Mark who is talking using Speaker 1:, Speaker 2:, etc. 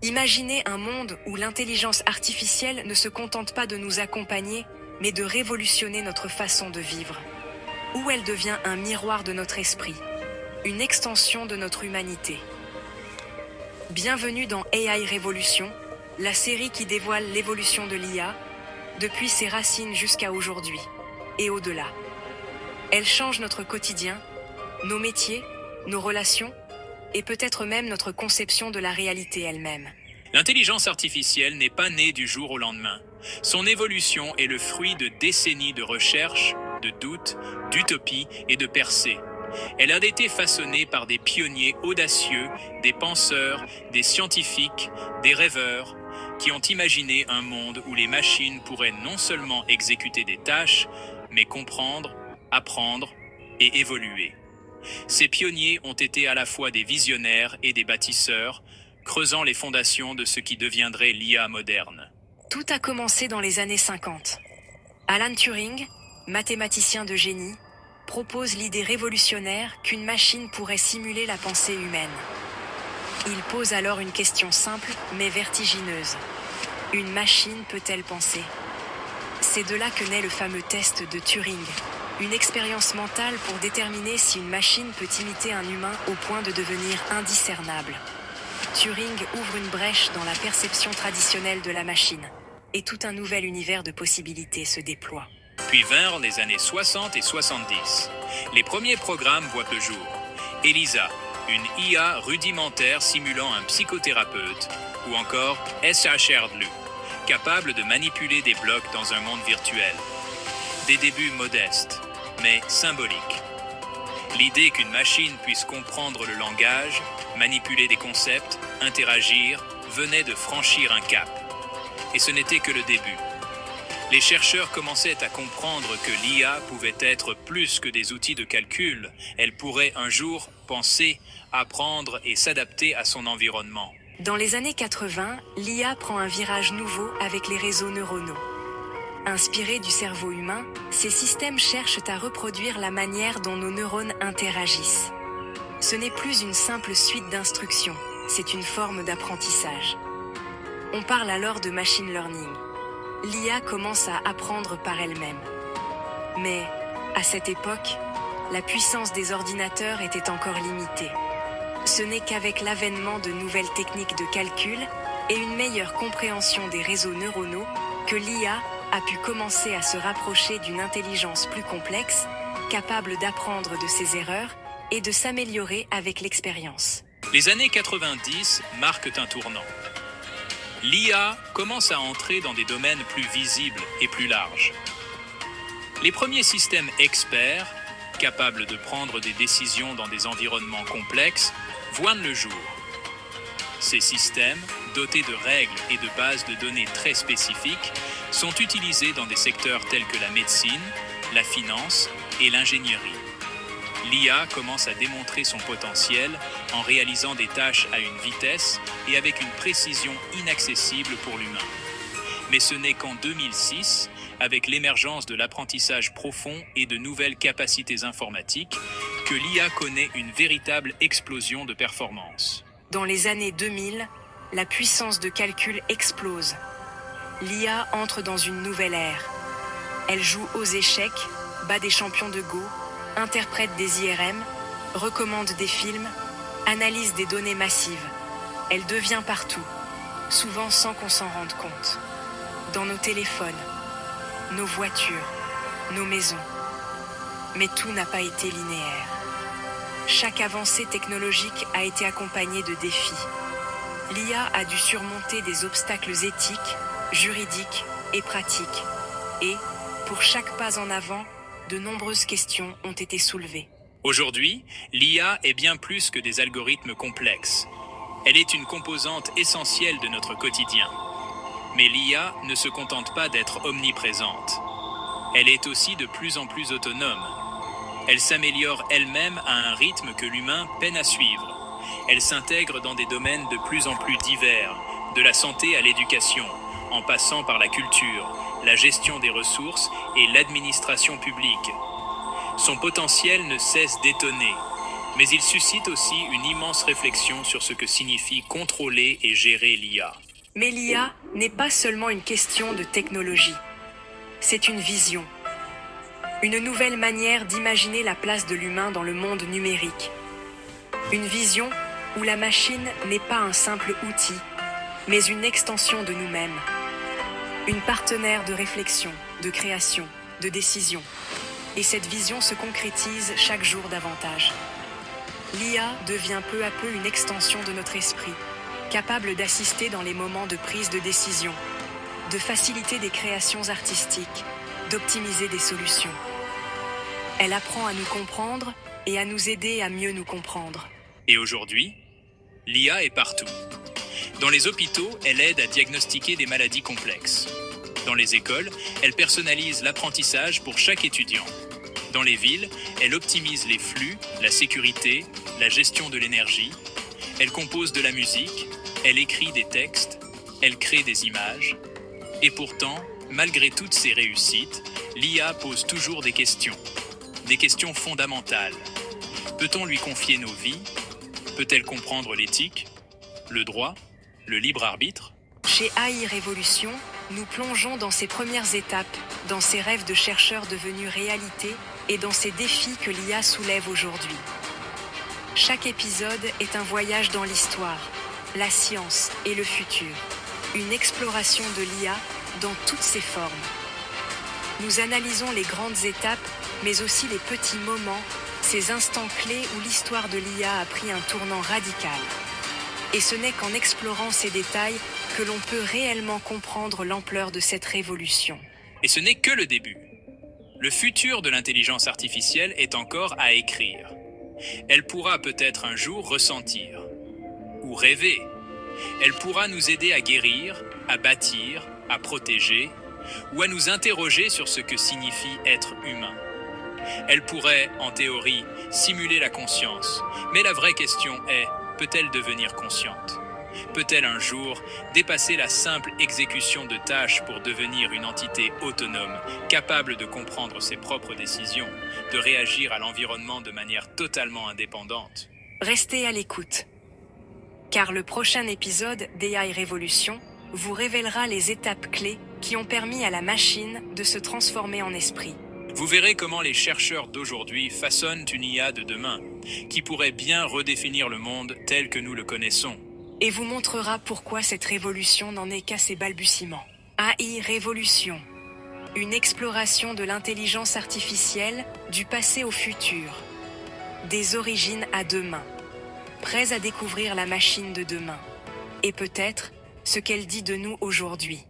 Speaker 1: Imaginez un monde où l'intelligence artificielle ne se contente pas de nous accompagner, mais de révolutionner notre façon de vivre. Où elle devient un miroir de notre esprit, une extension de notre humanité. Bienvenue dans AI Révolution, la série qui dévoile l'évolution de l'IA, depuis ses racines jusqu'à aujourd'hui, et au-delà. Elle change notre quotidien, nos métiers, nos relations, et peut-être même notre conception de la réalité elle-même.
Speaker 2: L'intelligence artificielle n'est pas née du jour au lendemain. Son évolution est le fruit de décennies de recherche, de doutes, d'utopies et de percées. Elle a été façonnée par des pionniers audacieux, des penseurs, des scientifiques, des rêveurs, qui ont imaginé un monde où les machines pourraient non seulement exécuter des tâches, mais comprendre, apprendre et évoluer. Ces pionniers ont été à la fois des visionnaires et des bâtisseurs, creusant les fondations de ce qui deviendrait l'IA moderne.
Speaker 1: Tout a commencé dans les années 50. Alan Turing, mathématicien de génie, propose l'idée révolutionnaire qu'une machine pourrait simuler la pensée humaine. Il pose alors une question simple mais vertigineuse. Une machine peut-elle penser ? C'est de là que naît le fameux test de Turing, une expérience mentale pour déterminer si une machine peut imiter un humain au point de devenir indiscernable. Turing ouvre une brèche dans la perception traditionnelle de la machine, et tout un nouvel univers de possibilités se déploie.
Speaker 2: Puis vinrent les années 60 et 70. Les premiers programmes voient le jour. ELIZA, une IA rudimentaire simulant un psychothérapeute, ou encore SHRDLU, capable de manipuler des blocs dans un monde virtuel. Des débuts modestes, mais symboliques. L'idée qu'une machine puisse comprendre le langage, manipuler des concepts, interagir, venait de franchir un cap. Et ce n'était que le début. Les chercheurs commençaient à comprendre que l'IA pouvait être plus que des outils de calcul. Elle pourrait un jour penser, apprendre et s'adapter à son environnement.
Speaker 1: Dans les années 80, l'IA prend un virage nouveau avec les réseaux neuronaux. Inspirés du cerveau humain, ces systèmes cherchent à reproduire la manière dont nos neurones interagissent. Ce n'est plus une simple suite d'instructions, c'est une forme d'apprentissage. On parle alors de machine learning. L'IA commence à apprendre par elle-même. Mais, à cette époque, la puissance des ordinateurs était encore limitée. Ce n'est qu'avec l'avènement de nouvelles techniques de calcul et une meilleure compréhension des réseaux neuronaux que l'IA a pu commencer à se rapprocher d'une intelligence plus complexe, capable d'apprendre de ses erreurs et de s'améliorer avec l'expérience.
Speaker 2: Les années 90 marquent un tournant. L'IA commence à entrer dans des domaines plus visibles et plus larges. Les premiers systèmes experts, capables de prendre des décisions dans des environnements complexes, voient le jour. Ces systèmes, dotés de règles et de bases de données très spécifiques, sont utilisés dans des secteurs tels que la médecine, la finance et l'ingénierie. L'IA commence à démontrer son potentiel en réalisant des tâches à une vitesse et avec une précision inaccessible pour l'humain. Mais ce n'est qu'en 2006, avec l'émergence de l'apprentissage profond et de nouvelles capacités informatiques, que l'IA connaît une véritable explosion de performance.
Speaker 1: Dans les années 2000, la puissance de calcul explose. L'IA entre dans une nouvelle ère. Elle joue aux échecs, bat des champions de Go, interprète des IRM, recommande des films, analyse des données massives. Elle devient partout, souvent sans qu'on s'en rende compte. Dans nos téléphones, nos voitures, nos maisons. Mais tout n'a pas été linéaire. Chaque avancée technologique a été accompagnée de défis. L'IA a dû surmonter des obstacles éthiques, juridiques et pratiques. Et, pour chaque pas en avant, de nombreuses questions ont été soulevées.
Speaker 2: Aujourd'hui, l'IA est bien plus que des algorithmes complexes. Elle est une composante essentielle de notre quotidien. Mais l'IA ne se contente pas d'être omniprésente. Elle est aussi de plus en plus autonome. Elle s'améliore elle-même à un rythme que l'humain peine à suivre. Elle s'intègre dans des domaines de plus en plus divers, de la santé à l'éducation, en passant par la culture, la gestion des ressources et l'administration publique. Son potentiel ne cesse d'étonner, Mais il suscite aussi une immense réflexion sur ce que signifie contrôler et gérer l'IA.
Speaker 1: Mais l'IA n'est pas seulement une question de technologie. C'est une vision. Une nouvelle manière d'imaginer la place de l'humain dans le monde numérique. Une vision où la machine n'est pas un simple outil, mais une extension de nous-mêmes. Une partenaire de réflexion, de création, de décision. Et cette vision se concrétise chaque jour davantage. L'IA devient peu à peu une extension de notre esprit, capable d'assister dans les moments de prise de décision, de faciliter des créations artistiques, d'optimiser des solutions. Elle apprend à nous comprendre et à nous aider à mieux nous comprendre.
Speaker 2: Et aujourd'hui, l'IA est partout. Dans les hôpitaux, elle aide à diagnostiquer des maladies complexes. Dans les écoles, elle personnalise l'apprentissage pour chaque étudiant. Dans les villes, elle optimise les flux, la sécurité, la gestion de l'énergie. Elle compose de la musique, elle écrit des textes, elle crée des images. Et pourtant, malgré toutes ces réussites, l'IA pose toujours des questions fondamentales. Peut-on lui confier nos vies? Peut-elle comprendre l'éthique, le droit, le libre arbitre?
Speaker 1: Chez AI Révolution, nous plongeons dans ses premières étapes, dans ses rêves de chercheurs devenus réalité et dans ces défis que l'IA soulève aujourd'hui. Chaque épisode est un voyage dans l'histoire, la science et le futur. Une exploration de l'IA dans toutes ses formes. Nous analysons les grandes étapes, mais aussi les petits moments, ces instants clés où l'histoire de l'IA a pris un tournant radical. Et ce n'est qu'en explorant ces détails que l'on peut réellement comprendre l'ampleur de cette révolution.
Speaker 2: Et ce n'est que le début. Le futur de l'intelligence artificielle est encore à écrire. Elle pourra peut-être un jour ressentir, ou rêver. Elle pourra nous aider à guérir, à bâtir, à protéger, ou à nous interroger sur ce que signifie être humain. Elle pourrait, en théorie, simuler la conscience, mais la vraie question est, peut-elle devenir consciente? Peut-elle un jour dépasser la simple exécution de tâches pour devenir une entité autonome, capable de comprendre ses propres décisions, de réagir à l'environnement de manière totalement indépendante?
Speaker 1: Restez à l'écoute, car le prochain épisode d'AI Révolution vous révélera les étapes clés qui ont permis à la machine de se transformer en esprit.
Speaker 2: Vous verrez comment les chercheurs d'aujourd'hui façonnent une IA de demain, qui pourrait bien redéfinir le monde tel que nous le connaissons.
Speaker 1: Et vous montrera pourquoi cette révolution n'en est qu'à ses balbutiements. AI Révolution. Une exploration de l'intelligence artificielle, du passé au futur. Des origines à demain. Prêts à découvrir la machine de demain. Et peut-être ce qu'elle dit de nous aujourd'hui.